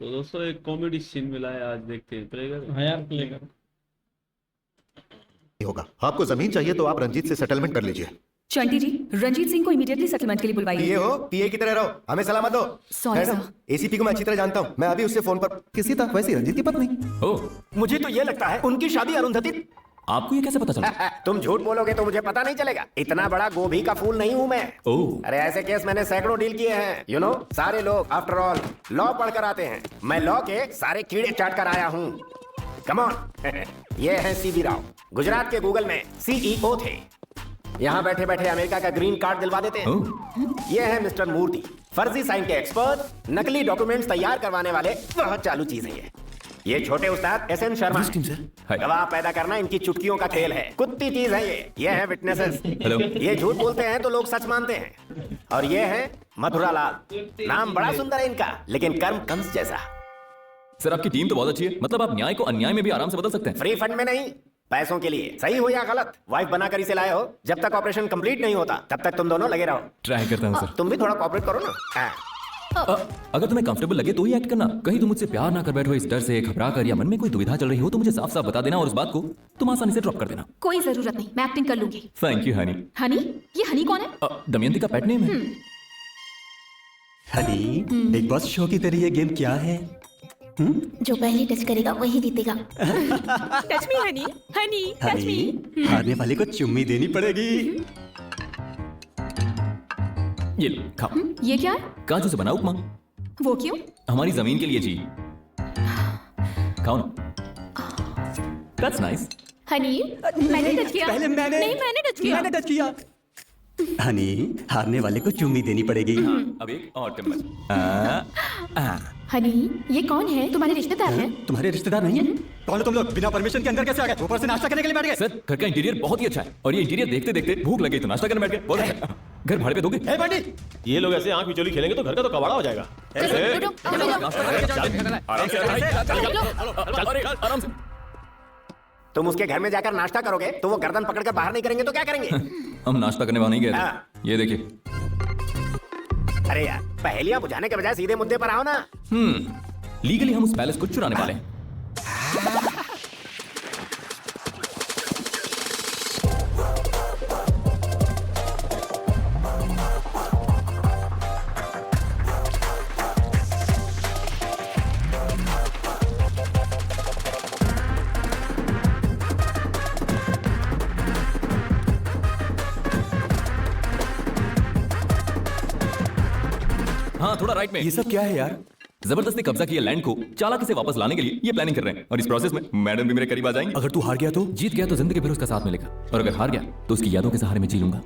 तो दोस्तों एक कॉमेडी सीन मिला है, आज देखते हैं, प्ले कर। हाँ यार, प्ले कर। होगा। आपको जमीन चाहिए तो आप रंजीत से सेटलमेंट कर लीजिए। चंटी जी, रंजीत सिंह को इमीडिएटली सेटलमेंट के लिए बुलवाइए। पीए हो, पीए की तरह रहो, हमें सलाह मत दो। Sorry, है ना? एसीपी को मैं अच्छी तरह जानता हूँ, मैं अभी उससे फोन पर किसी तक वैसी रंजीत की पत्नी। ओह, मुझे तो ये लगता है उनकी शादी अरुंधति। आपको ये कैसे पता चला? तुम झूठ बोलोगे तो मुझे पता नहीं चलेगा। इतना बड़ा गोभी का फूल नहीं हूँ मैं। ओह, अरे ऐसे केस मैंने सैकड़ों डील किए हैं। यू नो, सारे लोग आफ्टर ऑल लॉ पढ़ कर आते हैं। मैं लॉ के सारे कीड़े चाट कर आया हूँ। Come on. ये है सीबी राव, गुजरात के गूगल में सीईओ थे। यहाँ बैठे बैठे अमेरिका का ग्रीन कार्ड दिलवा देते हैं। ओह, ये है मिस्टर मूर्ति, फर्जी साइन के एक्सपर्ट, नकली डॉक्यूमेंट्स तैयार करवाने वाले। बहुत चालू चीज है ये छोटे उस्ताद SN Sharma Yes, team, sir. Hi. गवाह पैदा करना इनकी चुटकियों का खेल है। कुत्ती चीज है ये है विटनेसेस। हेलो। ये झूठ बोलते हैं तो लोग सच मानते हैं। और ये है मथुरा लाल, नाम बड़ा सुंदर है इनका, लेकिन कर्म कंस जैसा। सर आपकी टीम तो बहुत अच्छी है, मतलब आप न्याय को अन्याय में भी आराम से बदल सकते हैं। फ्री फंड में नहीं, पैसों के लिए। सही हो या गलत, वाइफ बनाकर इसे लाए हो। जब तक ऑपरेशन कंप्लीट नहीं होता तब तक तुम दोनों लगे रहो। ट्राई करता हूँ सर। तुम भी थोड़ा कॉपरेट करो ना। हाँ। अगर तुम्हें कंफर्टेबल लगे तो ही एक्ट करना। कहीं तुम मुझसे प्यार ना कर बैठो इस डर से, घबरा कर, या मन में कोई दुविधा चल रही हो तो मुझे साफ साफ बता देना और उस बात को तुम आसानी से ड्रॉप कर देना। कोई जरूरत नहीं, मैं एक्टिंग कर लूंगी। Thank you honey. हनी? ये हनी कौन है? दमयंती का पेट नेम है। हनी, बिग बॉस शो की तरह ये गेम क्या है? जो पहले टच करेगा वही जीतेगा। Touch me Honey, Honey touch me. Honey, हारने वाले को चुम्मी देनी पड़ेगी। ये लो, खाओ। ये क्या है? काजू से बना उपमा, वो क्यों? हमारी जमीन के लिए जी। खाओ ना। That's nice. हनी, मैंने टच किया। पहले मैंने नहीं, मैंने टच किया। मैंने टच किया। हनी, हारने वाले को चुम्मी देनी पड़ेगी। अब एक और चम्मच। हनी, ये कौन है? तुम्हारे रिश्तेदार हैं? तुम्हारे रिश्तेदार नहीं है? कौन हो तुम लोग? बिना परमिशन के अंदर कैसे आ गए? ऊपर से नाश्ता करने के लिए बैठ गए? सर घर का इंटीरियर बहुत ही अच्छा है और ये इंटीरियर देखते देखते भूख लगी तो नाश्ता करने बैठ गए। बहुत अच्छा। घर भाड़े पे दोगे? ए बंटी, ये लोग ऐसे आंख बिचौली खेलेंगे तो घर का तो कबाड़ा हो जाएगा। आराम से। तुम उसके घर में जाकर नाश्ता करोगे तो वो गर्दन पकड़कर बाहर नहीं करेंगे तो क्या करेंगे? हम नाश्ता करने वहां नहीं गए हाँ। थे। ये देखिए। अरे यार, पहेलियां बुझाने के बजाय सीधे मुद्दे पर आओ ना। लीगली हम उस पैलेस को चुराने वाले हैं। हाँ, थोड़ा राइट में। ये सब क्या है यार? जबरदस्ती कब्जा किया लैंड को चालाकी से वापस लाने के लिए ये प्लानिंग कर रहे हैं और इस प्रोसेस में मैडम भी मेरे करीब आ जाएंगी। अगर तू हार गया तो? जीत गया तो जिंदगी भर उसका साथ मिलेगा और अगर हार गया तो उसकी यादों के सहारे में जी लूंगा।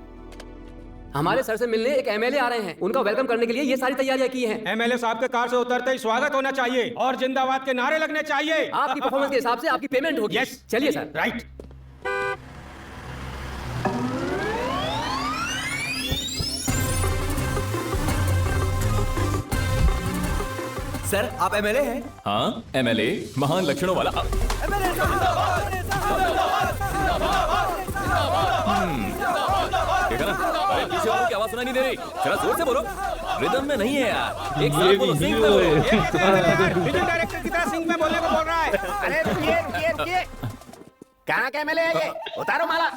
हमारे सर से मिलने एक एमएलए आ रहे हैं, उनका वेलकम करने के लिए ये सारी तैयारियां की हैं। एमएलए साहब के कार से उतरते ही स्वागत होना चाहिए और जिंदाबाद के नारे लगने चाहिए। आपकी परफॉर्मेंस के हिसाब से आपकी पेमेंट होगी। यस, चलिए सर। राइट। सर, आप एमएलए हैं? हाँ, एमएलए महान लक्षणों वाला। देखा ना? अरे पीछे वालों की आवाज सुनाई नहीं दे रही। जरा जोर से बोलो। रिदम में नहीं है यार। एक साथ बोलो, सिंक में बोलो। म्यूजिक डायरेक्टर की तरह सिंह में बोलने को बोल रहा है। अरे रुकिए रुकिए रुकिए, कहाँ के एमएलए है ये? उतारो माला।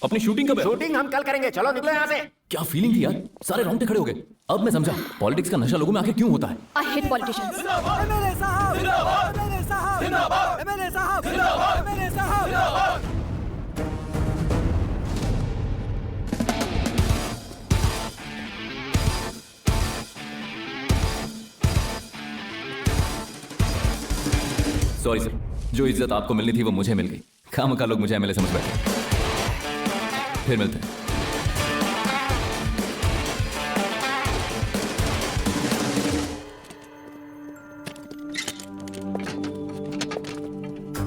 अपनी शूटिंग कब है? शूटिंग हम कल करेंगे, चलो निकलो यहाँ से। क्या फीलिंग थी यार, सारे रोंगटे खड़े हो गए। अब मैं समझा पॉलिटिक्स का नशा लोगों में आखिर क्यों होता है। I hate politicians. Sorry sir, जो इज्जत आपको मिलनी थी वो मुझे मिल गई। खामखा लोग मुझे एमएलए समझ बैठे। फिर मिलते हैं।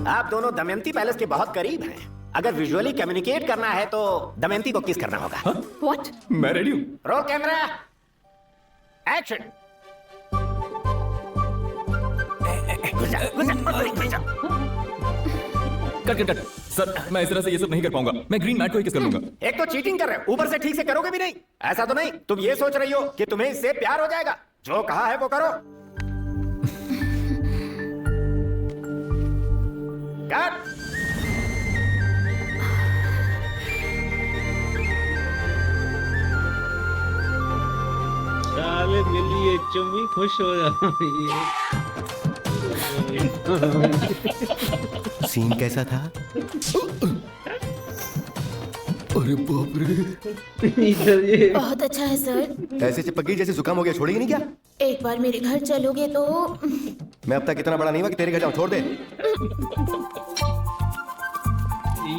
आप दोनों दमयंती पैलेस के बहुत करीब हैं। अगर विजुअली कम्युनिकेट करना है तो दमयंती को किस करना होगा। व्हाट? मैं रेडी हूँ। Roll camera, action. Cut cut cut. Sir मैं इस तरह से ये सब नहीं कर पाऊंगा। मैं ग्रीन मैट को ही किस कर लूंगा। एक तो चीटिंग कर रहे हो, ऊपर से ठीक से करोगे भी नहीं। ऐसा तो नहीं तुम ये सोच रही हो कि तुम्हें इससे प्यार हो जाएगा। जो कहा है वो करो। चुम्मी खुश हो जाएगी। सीन कैसा था? अरे बाप रे, इधर ये बहुत अच्छा है सर। ऐसे चिपक गई जैसे जुकाम हो गया, छोड़ेगी नहीं क्या? एक बार मेरे घर चलोगे तो मैं अब तक इतना बड़ा नहीं हुआ कि तेरे घर जाऊं, छोड़ दे। ये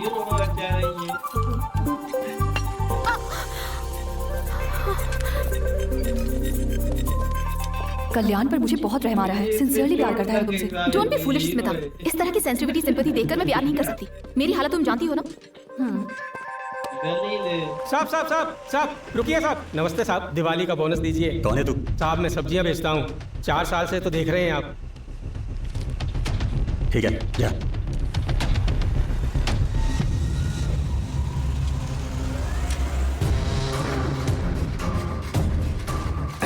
रोना चाह रही है। कल्याण पर मुझे बहुत रहम आ रहा है। सिंसियरली प्यार करता है तुमसे। Don't be foolish Smita. इस तरह की सेंसिटिविटी सिंपैथी देखकर मैं प्यार नहीं कर सकती। मेरी हालत तुम जानती हो ना। साहब साहब साहब साहब रुकिए साहब। नमस्ते साहब, दिवाली का बोनस दीजिए। कौन है तू? साहब मैं सब्जियां बेचता हूँ, 4 साल से तो देख रहे हैं आप। ठीक है, जा।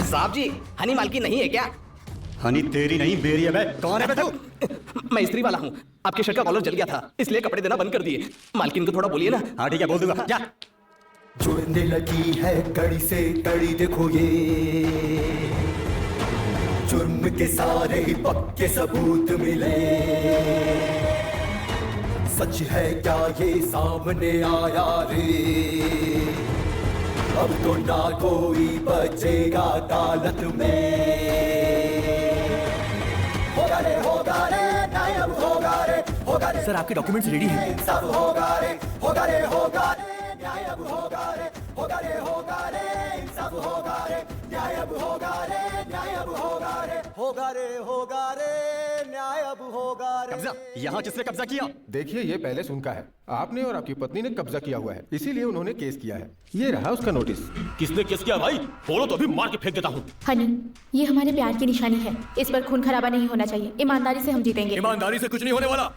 साहब जी, हनी मालकी नहीं है क्या? हनी तेरी नहीं मेरी है। मैं कौन है बे तू? मैं स्त्री वाला हूँ। आपके शर्ट का कॉलर जल गया था, इसलिए कपड़े देना बंद कर दिए। मालकिन को थोड़ा बोलिए ना। हाँ ठीक है, बोल दूंगा, जा। जुड़ने लगी है कड़ी से कड़ी, देखो ये जुर्म के सारे पक्के सबूत मिले। सच है क्या ये सामने आया रे, अब तो ना कोई बचेगा अदालत में। होगा रे नायब होगा रे। सर आपके डॉक्यूमेंट्स रेडी हैं। इंसाफ होगा रे नायब होगा रे इंसाफ होगा रे नायब होगा रे नायब होगा रे। कब्जा, यहाँ किसने कब्जा किया? देखिए ये पहले उनका है, आपने और आपकी पत्नी ने कब्जा किया हुआ है, इसीलिए उन्होंने केस किया है। ये रहा उसका नोटिस। किसने केस किया भाई? बोलो तो अभी मार के फेंक देता हूँ। हनी, ये हमारे प्यार की निशानी है। इस पर खून खराबा नहीं होना चाहिए। ईमानदारी से हम जीतेंगे। ईमानदारी से कुछ नहीं होने वाला।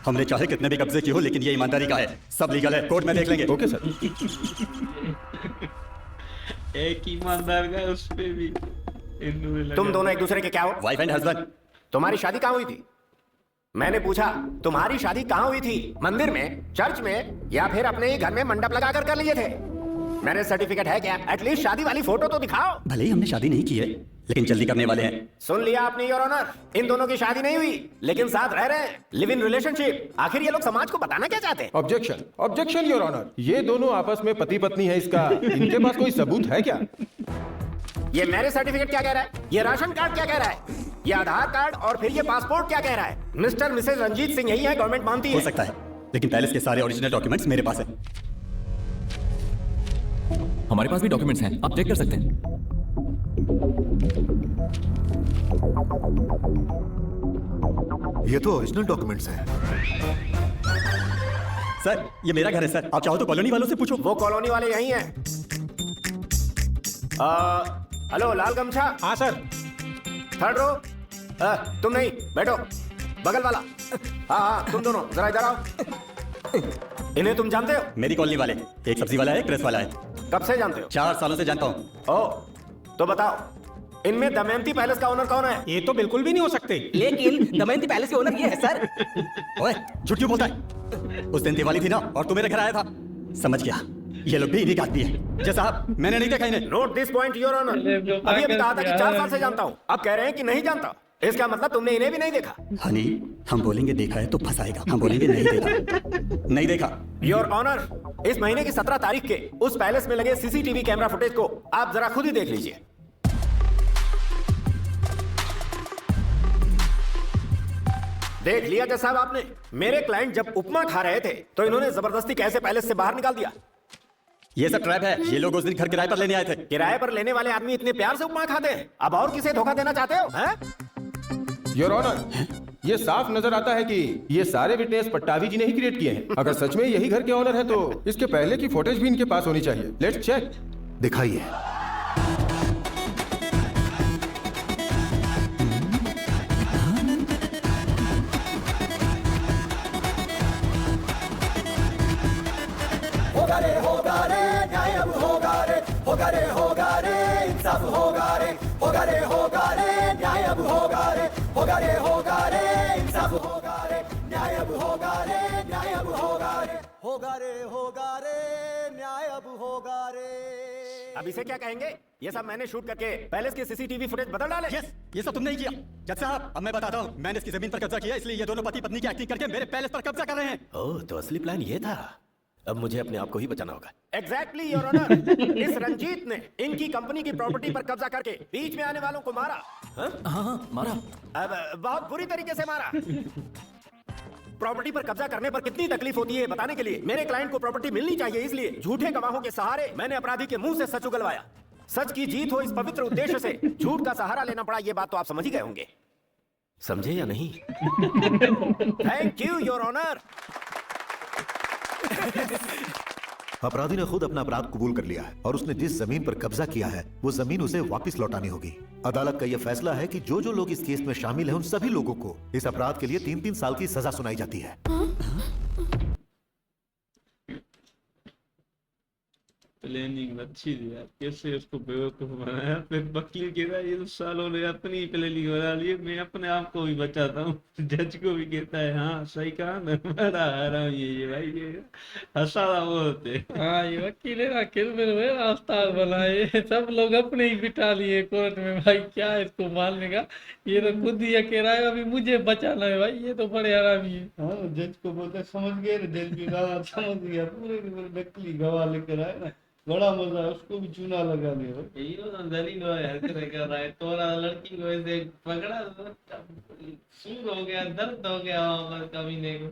हमने चाहे कितने भी कब्जे की हो, लेकिन ये ईमानदारी का है। सब लीगल है, कोर्ट में देख लेंगे। Okay sir. एक ईमानदार का उस पे भी तुम दोनों एक दूसरे के क्या हो? Wife and husband. तुम्हारी शादी कहाँ हुई थी? मैंने पूछा तुम्हारी शादी कहाँ हुई थी? मंदिर में, चर्च में, या फिर अपने ही घर में मंडप लगा कर लिए थे? मैरिज सर्टिफिकेट है क्या? एटलीस्ट शादी वाली फोटो तो दिखाओ। भले ही हमने शादी नहीं की है, लेकिन जल्दी करने वाले हैं। सुन लिया आपने योर ऑनर, इन दोनों की शादी नहीं हुई, लेकिन साथ रह रहे हैं, लिव इन रिलेशनशिप। आखिर ये लोग समाज को बताना क्या चाहते हैं? Objection, objection your honour. ये दोनों आपस में पति पत्नी है, इसका इनके पास कोई सबूत है क्या? ये मैरिज सर्टिफिकेट क्या कह रहा है? ये राशन कार्ड क्या कह रहा है? ये आधार कार्ड और फिर ये पासपोर्ट क्या कह रहा है? मिस्टर मिसेज रंजीत सिंह यही है, गवर्नमेंट मानती है। हो सकता है, लेकिन पैलेस के सारे ओरिजिनल डॉक्यूमेंट्स मेरे पास है। हमारे पास भी डॉक्यूमेंट्स हैं, आप चेक कर सकते हैं। ये तो ओरिजिनल डॉक्यूमेंट्स हैं। सर ये मेरा घर है सर, आप चाहो तो कॉलोनी वालों से पूछो। वो कॉलोनी वाले यही हैं। हेलो लाल गमछा। हाँ सर। Third row. तुम नहीं, बैठो। बगल वाला। हाँ तुम दोनों जरा इधर आओ। इन्हें तुम जानते हो? मेरी कॉलोनी वाले, एक सब्जी वाला है, एक प्रेस वाला है। कब से जानते हो? 4 सालों से जानता हूँ। ओ, तो बताओ इनमें दमयंती पैलेस का ओनर कौन है? ये तो बिल्कुल भी नहीं हो सकते। लेकिन दमयंती पैलेस के ओनर ये है सर। ओए झूठ क्यों बोलता है? उस दिन दिवाली थी ना, और तू मेरे घर आया था। समझ गया, ये लोग भी इन्हीं का आदमी है। जैसा आप, मैंने नहीं देखा इन्हें। Note this point your honour. अभी अभी कहा था कि 4 साल से जानता हूँ, अब कह रहे हैं कि नहीं जानता। इसका मतलब तुमने इन्हें भी नहीं देखा। हनी, हम बोलेंगे देखा है तो फंसाएगा, हम बोलेंगे नहीं देखा। नहीं देखा। योर ऑनर, इस महीने की 17 तारीख के उस पैलेस में लगे सीसीटीवी कैमरा फुटेज को आप जरा खुद ही देख लीजिए। देख लिया क्या साहब आपने? मेरे क्लाइंट जब उपमा खा रहे थे तो इन्होंने जबरदस्ती कैसे पैलेस से बाहर निकाल दिया। ये सब ट्रैप है। ये लोग उस दिन घर किराए पर लेने आए थे। किराए पर लेने वाले आदमी इतने प्यार से उपमा खाते हैं, अब और किसे धोखा देना चाहते हो? योर ऑनर, ये साफ नजर आता है कि ये सारे विटनेस पट्टाभी जी ने ही क्रिएट किए हैं। अगर सच में यही घर के ऑनर है तो इसके पहले की फुटेज भी इनके पास होनी चाहिए। Let's check. दिखाइए। इंसाफ होगा रे नायब होगा रे इंसाफ होगा रे नायब होगा रे नायब होगा रे न्यायब होगा रे। अब इसे क्या कहेंगे? ये सब मैंने शूट करके पैलेस के सीसीटीवी फुटेज बदल डाले। यस, ये सब तुमने ही किया। जज साहब, अब मैं बताता हूँ, मैंने इसकी जमीन पर कब्जा किया, इसलिए ये दोनों पति पत्नी की एक्टिंग करके मेरे पैलेस पर कब्जा कर रहे हैं। ओह, तो असली प्लान ये था। अब मुझे अपने आप को ही बचाना होगा। Exactly your honour. इस रंजीत ने इनकी कंपनी की प्रॉपर्टी पर कब्जा करके बीच में आने वालों को मारा। हाँ, मारा। अब बहुत बुरी तरीके से मारा। प्रॉपर्टी पर कब्जा करने पर कितनी तकलीफ होती है बताने के लिए मेरे क्लाइंट को प्रॉपर्टी मिलनी चाहिए, इसलिए झूठे गवाहों के सहारे मैंने अपराधी के मुंह से सच उगलवाया। सच की जीत हो इस पवित्र उद्देश्य से झूठ का सहारा लेना पड़ा, ये बात तो आप समझ ही गए होंगे। समझे या नहीं? Thank you your honour. अपराधी ने खुद अपना अपराध कबूल कर लिया है और उसने जिस जमीन पर कब्जा किया है वो जमीन उसे वापस लौटानी होगी। अदालत का यह फैसला है कि जो जो लोग इस केस में शामिल हैं उन सभी लोगों को इस अपराध के लिए 3-3 साल की सजा सुनाई जाती है। प्लानिंग अच्छी थी यार, कैसे उसको बेवकूफ बनाया। फिर वकील कह रहा है ये तो सालों ने अपनी प्लानिंग बना ली, मैं अपने आप को भी बचाता हूँ। जज को भी कहता है हाँ सही कहा ना, बड़ा हराम ये भाई, ये हंसाना बोलते। हाँ, ये वकील है ना, किरमिल में उस्ताद बनाए, सब लोग अपने ही बिठा लिए कोर्ट में। भाई क्या है इसको मारने का, ये तो खुद ही कह रहा है अभी मुझे बचाना है। भाई ये तो बड़े हरामी है। हाँ, जज को बोलते समझ गए, जज भी गवाह समझ गया, पूरे नकली गवाह लेकर आए ना, बड़ा मजा है। उसको भी चूना लगा दिया। यही तो दलील हरकत कर रहा है। तोरा लड़की को ऐसे पकड़ा, सूर हो गया, दर्द हो गया कमीने को।